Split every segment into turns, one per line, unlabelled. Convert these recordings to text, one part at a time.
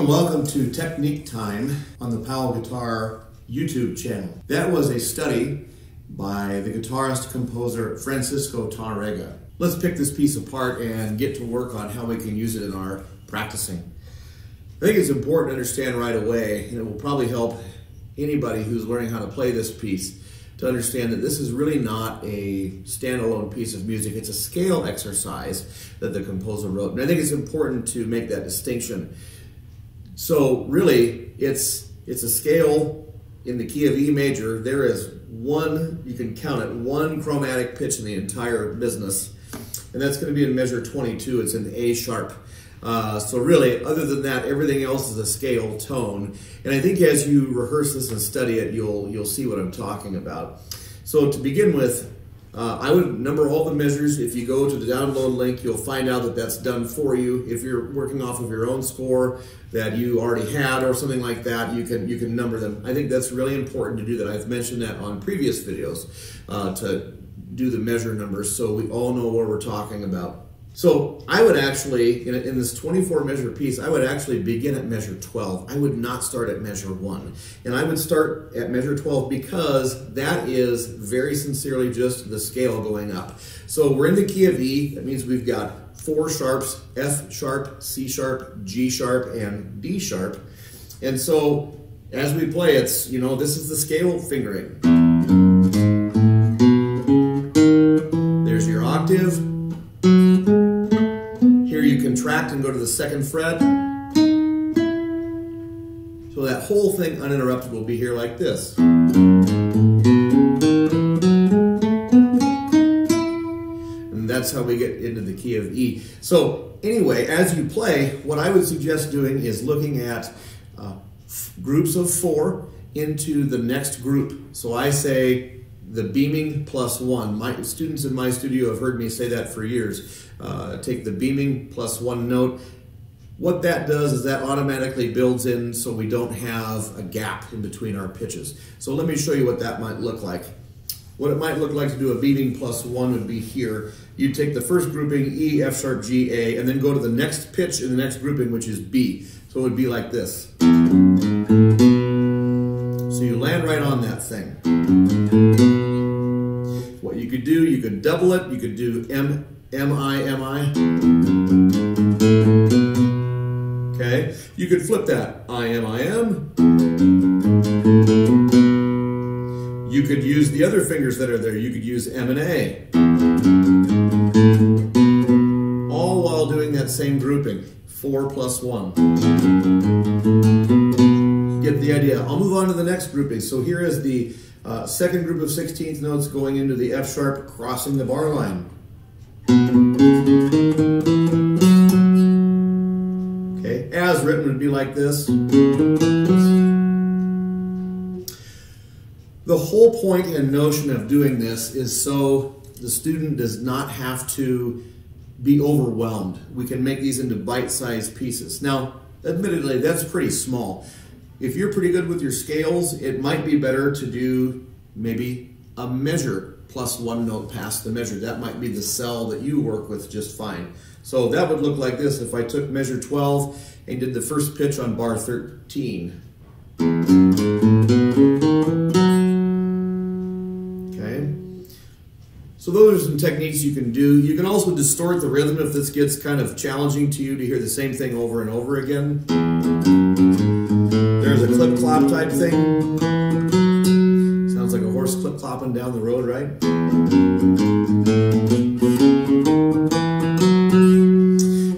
and welcome to Technique Time on the PowellGuitar YouTube channel. That was a study by the guitarist-composer Francisco Tarrega. Let's pick this piece apart and get to work on how we can use it in our practicing. I think it's important to understand right away, and it will probably help anybody who's learning how to play this piece to understand that this is really not a standalone piece of music. It's a scale exercise that the composer wrote. And I think it's important to make that distinction. So really, it's a scale in the key of E major. There is one, you can count it, one chromatic pitch in the entire business. And that's going to be in measure 22. It's in A sharp. So really, other than that, everything else is a scale tone. And I think as you rehearse this and study it, you'll see what I'm talking about. So to begin with, I would number all the measures. If you go to the download link, you'll find out that that's done for you. If you're working off of your own score that you already had or something like that, you can number them. I think that's really important to do that. I've mentioned that on previous videos to do the measure numbers so we all know what we're talking about. So I would actually, in this 24 measure piece, I would actually begin at measure 12. I would not start at measure 1. And I would start at measure 12 because that is very sincerely just the scale going up. So we're in the key of E. That means we've got 4 sharps, F sharp, C sharp, G sharp, and D sharp. And so as we play, it's, this is the scale fingering. There's your octave. You contract and go to the 2nd fret. So that whole thing uninterrupted will be here like this. And that's how we get into the key of E. So anyway, as you play, what I would suggest doing is looking at groups of 4 into the next group. So I say the beaming plus 1. My students in my studio have heard me say that for years. Take the beaming plus 1 note. What that does is that automatically builds in so we don't have a gap in between our pitches. So let me show you what that might look like. What it might look like to do a beaming plus 1 would be here. You take the first grouping, E, F sharp, G, A, and then go to the next pitch in the next grouping, which is B. So it would be like this. So you land right on that thing. What you could do, you could double it. You could do M, I, M, I. Okay. You could flip that. I, M, I, M. You could use the other fingers that are there. You could use M and A. All while doing that same grouping. 4 plus 1. Get the idea. I'll move on to the next grouping. So here is the second group of 16th notes going into the F sharp, crossing the bar line. Okay, as written would be like this. The whole point and notion of doing this is so the student does not have to be overwhelmed. We can make these into bite-sized pieces. Now, admittedly, that's pretty small. If you're pretty good with your scales, it might be better to do maybe a measure plus 1 note past the measure. That might be the cell that you work with just fine. So that would look like this if I took measure 12 and did the first pitch on bar 13. Okay. So those are some techniques you can do. You can also distort the rhythm if this gets kind of challenging to you to hear the same thing over and over again. There's a clip-clop type thing. Sounds like a horse clip-clopping down the road, right?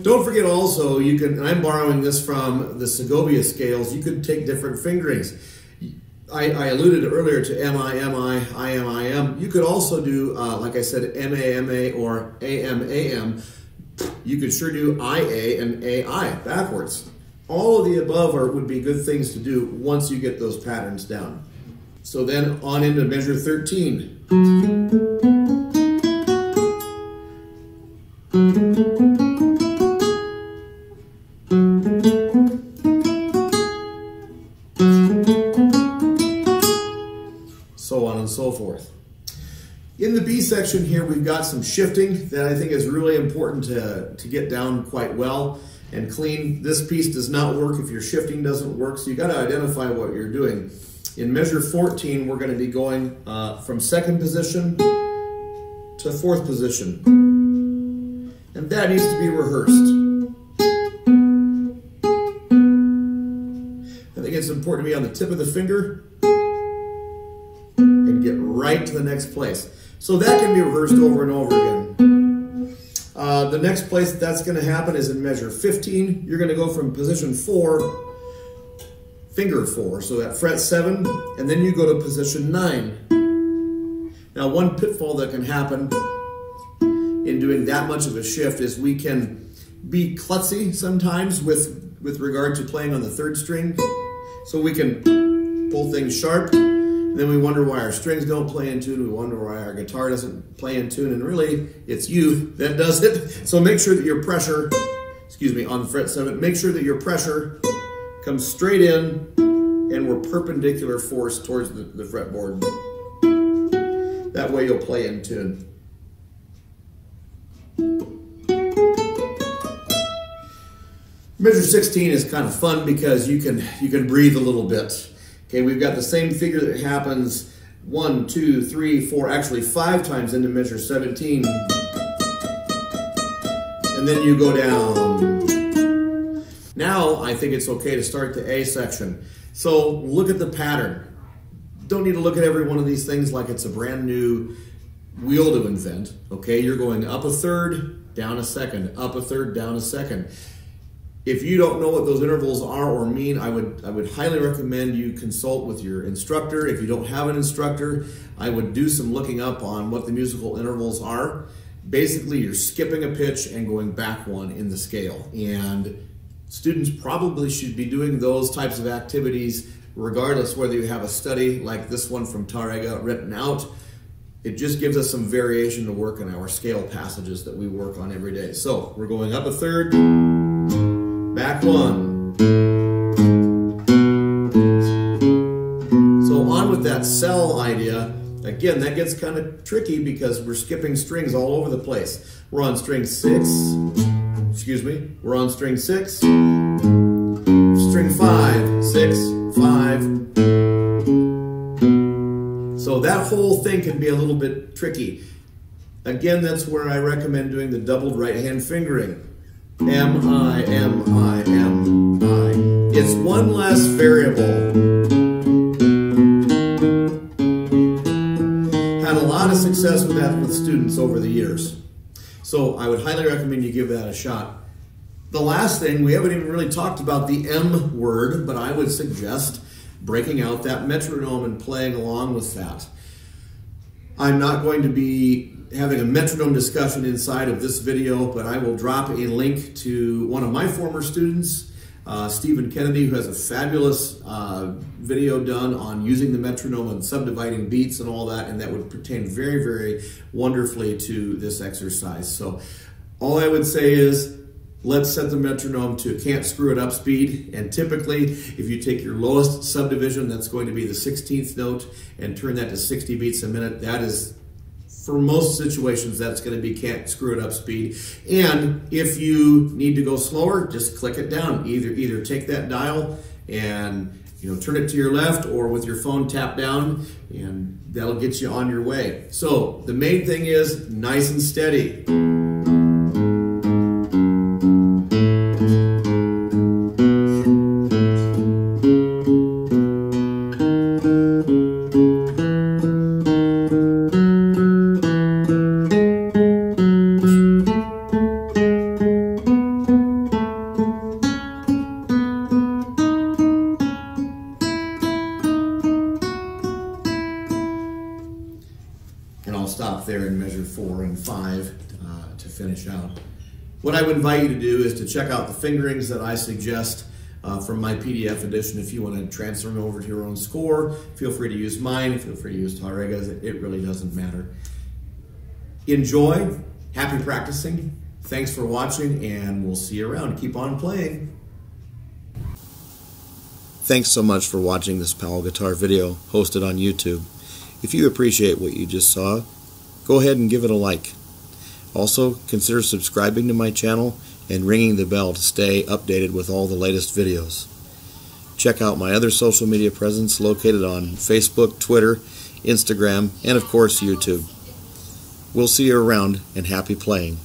Don't forget also, you can, and I'm borrowing this from the Segovia scales, you could take different fingerings. I alluded earlier to M-I, M-I, I-M, I-M. You could also do, like I said, M-A, M-A, or A-M, A-M. You could sure do I-A and A-I backwards. All of the above would be good things to do once you get those patterns down. So then on into measure 13. So on and so forth. In the B section here, we've got some shifting that I think is really important to get down quite well. and clean. This piece does not work if your shifting doesn't work, so you got to identify what you're doing. In measure 14, we're going to be going from second position to fourth position, and that needs to be rehearsed. I think it's important to be on the tip of the finger and get right to the next place. So that can be rehearsed over and over again. The next place that's going to happen is in measure 15. You're going to go from position 4, finger 4, so that fret 7, and then you go to position 9. Now, one pitfall that can happen in doing that much of a shift is we can be klutzy sometimes with regard to playing on the 3rd string. So we can pull things sharp, and then we wonder why our strings don't play in tune, we wonder why our guitar doesn't play in tune, and really, it's you that does it. So make sure that your pressure, on the fret 7, make sure that your pressure comes straight in, and we're perpendicular force towards the fretboard. That way you'll play in tune. Measure 16 is kind of fun because you can breathe a little bit. Okay, we've got the same figure that happens 1, 2, 3, 4, actually 5 times into measure 17. And then you go down. Now I think it's okay to start the A section. So look at the pattern. Don't need to look at every one of these things like it's a brand new wheel to invent. Okay, you're going up a third, down a second, up a third, down a second. If you don't know what those intervals are or mean, I would highly recommend you consult with your instructor. If you don't have an instructor, I would do some looking up on what the musical intervals are. Basically, you're skipping a pitch and going back one in the scale. And students probably should be doing those types of activities regardless whether you have a study like this one from Tarrega written out. It just gives us some variation to work in our scale passages that we work on every day. So we're going up a third, back one. So on with that cell idea. Again, that gets kind of tricky because we're skipping strings all over the place. We're on string 6, we're on string 6, string 5, 6, 5. So that whole thing can be a little bit tricky. Again, that's where I recommend doing the doubled right hand fingering. M, I, M, I, M, I. It's one less variable. Had a lot of success with that with students over the years. So I would highly recommend you give that a shot. The last thing, we haven't even really talked about the M word, but I would suggest breaking out that metronome and playing along with that. I'm not going to be having a metronome discussion inside of this video, but I will drop a link to one of my former students, Stephen Kennedy, who has a fabulous video done on using the metronome and subdividing beats and all that, and that would pertain very, very wonderfully to this exercise. So all I would say is, let's set the metronome to can't screw it up speed, and typically if you take your lowest subdivision, that's going to be the 16th note, and turn that to 60 beats a minute, that is, for most situations, that's going to be can't screw it up speed. And if you need to go slower, just click it down. Either take that dial and turn it to your left, or with your phone tap down, and that'll get you on your way. So the main thing is nice and steady. And I'll stop there in measure 4 and 5 to finish out. What I would invite you to do is to check out the fingerings that I suggest from my PDF edition. If you want to transfer them over to your own score, feel free to use mine, feel free to use Tarrega's, it really doesn't matter. Enjoy, happy practicing, thanks for watching, and we'll see you around. Keep on playing. Thanks so much for watching this Powell Guitar video hosted on YouTube. If you appreciate what you just saw, go ahead and give it a like. Also, consider subscribing to my channel and ringing the bell to stay updated with all the latest videos. Check out my other social media presence located on Facebook, Twitter, Instagram, and of course YouTube. We'll see you around, and happy playing.